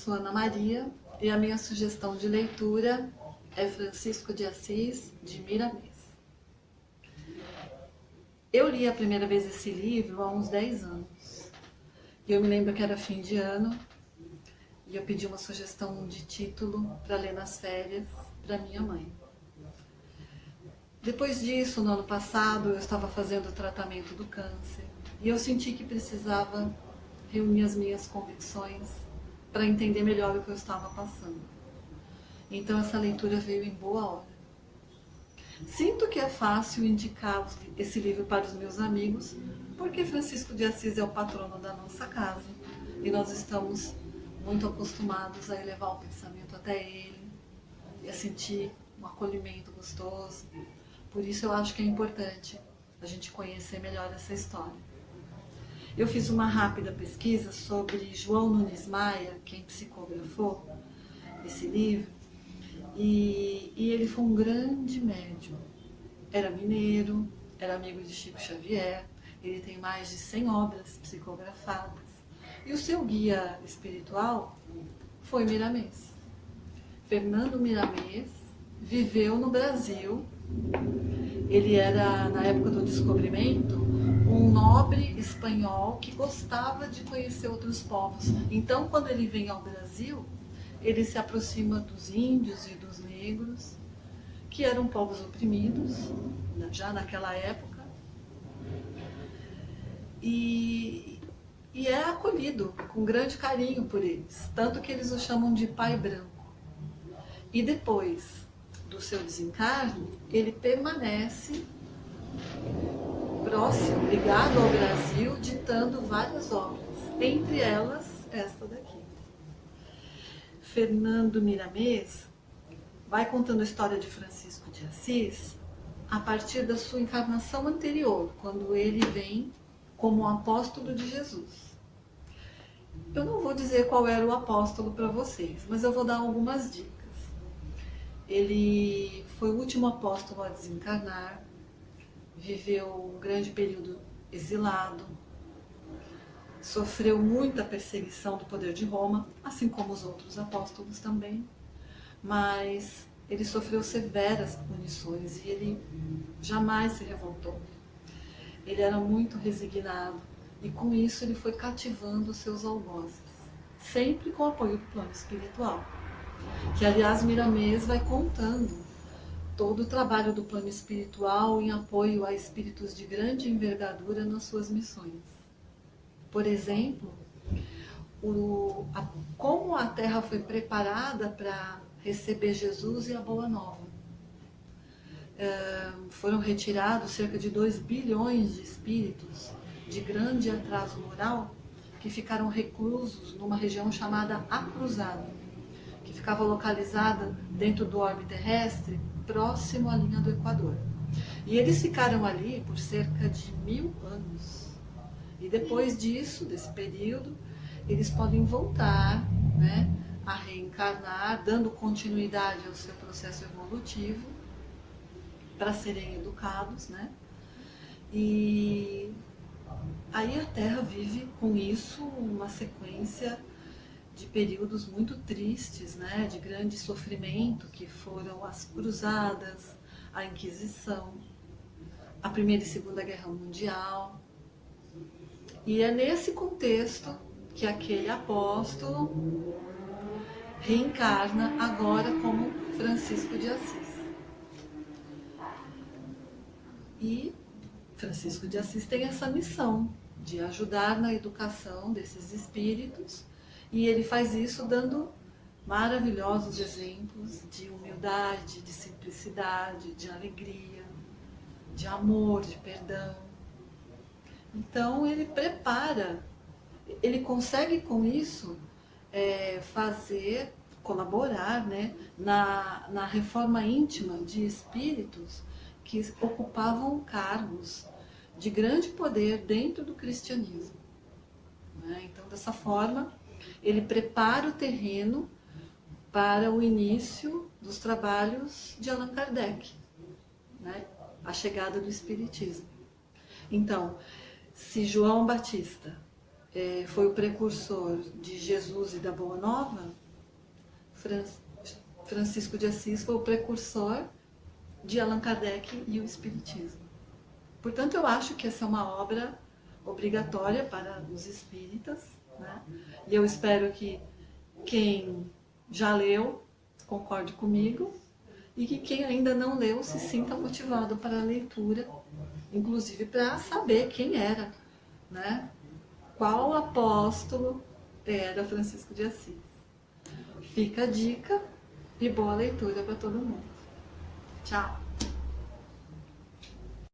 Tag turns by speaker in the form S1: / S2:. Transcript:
S1: sou Ana Maria e a minha sugestão de leitura é Francisco de Assis, de Miramês. Eu li a primeira vez esse livro há uns 10 anos. Eu me lembro que era fim de ano e eu pedi uma sugestão de título para ler nas férias para minha mãe. Depois disso, no ano passado, eu estava fazendo o tratamento do câncer e eu senti que precisava reunir as minhas convicções para entender melhor o que eu estava passando. Então essa leitura veio em boa hora. Sinto que é fácil indicar esse livro para os meus amigos, porque Francisco de Assis é o patrono da nossa casa e nós estamos muito acostumados a elevar o pensamento até ele e a sentir um acolhimento gostoso. Por isso eu acho que é importante a gente conhecer melhor essa história. Eu fiz uma rápida pesquisa sobre João Nunes Maia, quem psicografou esse livro, e ele foi um grande médium. Era mineiro, era amigo de Chico Xavier, ele tem mais de 100 obras psicografadas. E o seu guia espiritual foi Miramês. Fernando Miramês viveu no Brasil. Ele era, na época do descobrimento, um nobre espanhol que gostava de conhecer outros povos. Então, quando ele vem ao Brasil, ele se aproxima dos índios e dos negros, que eram povos oprimidos, já naquela época, e é acolhido com grande carinho por eles, tanto que eles o chamam de Pai Branco. E depois do seu desencarne, ele permanece próximo, ligado ao Brasil, ditando várias obras, entre elas esta daqui. Fernando Miramês vai contando a história de Francisco de Assis a partir da sua encarnação anterior, quando ele vem como apóstolo de Jesus. Eu não vou dizer qual era o apóstolo para vocês, mas eu vou dar algumas dicas. Ele foi o último apóstolo a desencarnar, viveu um grande período exilado, sofreu muita perseguição do poder de Roma, assim como os outros apóstolos também, mas ele sofreu severas punições e ele jamais se revoltou. Ele era muito resignado e com isso ele foi cativando os seus algozes, sempre com o apoio do plano espiritual, que aliás Miramês vai contando todo o trabalho do plano espiritual em apoio a espíritos de grande envergadura nas suas missões. Por exemplo, como a Terra foi preparada para receber Jesus e a Boa Nova. Foram retirados cerca de 2 bilhões de espíritos de grande atraso moral que ficaram reclusos numa região chamada A Cruzada, que ficava localizada dentro do orbe terrestre, próximo à linha do Equador. E eles ficaram ali por cerca de 1000 anos. E depois disso, desse período, eles podem voltar, né, a reencarnar, dando continuidade ao seu processo evolutivo, para serem educados, né? E aí a Terra vive com isso uma sequência de períodos muito tristes, né, de grande sofrimento, que foram as cruzadas, a Inquisição, a Primeira e Segunda Guerra Mundial. E é nesse contexto que aquele apóstolo reencarna agora como Francisco de Assis. E Francisco de Assis tem essa missão de ajudar na educação desses espíritos, e ele faz isso dando maravilhosos exemplos de humildade, de simplicidade, de alegria, de amor, de perdão. Então ele prepara, ele consegue com isso colaborar, né, na reforma íntima de espíritos que ocupavam cargos de grande poder dentro do cristianismo, né? Então, dessa forma, ele prepara o terreno para o início dos trabalhos de Allan Kardec, né? A chegada do Espiritismo. Então, se João Batista foi o precursor de Jesus e da Boa Nova, Francisco de Assis foi o precursor de Allan Kardec e o Espiritismo. Portanto, eu acho que essa é uma obra obrigatória para os espíritas, né? E eu espero que quem já leu concorde comigo e que quem ainda não leu se sinta motivado para a leitura, inclusive para saber quem era, né? Qual apóstolo era Francisco de Assis. Fica a dica e boa leitura para todo mundo. Tchau!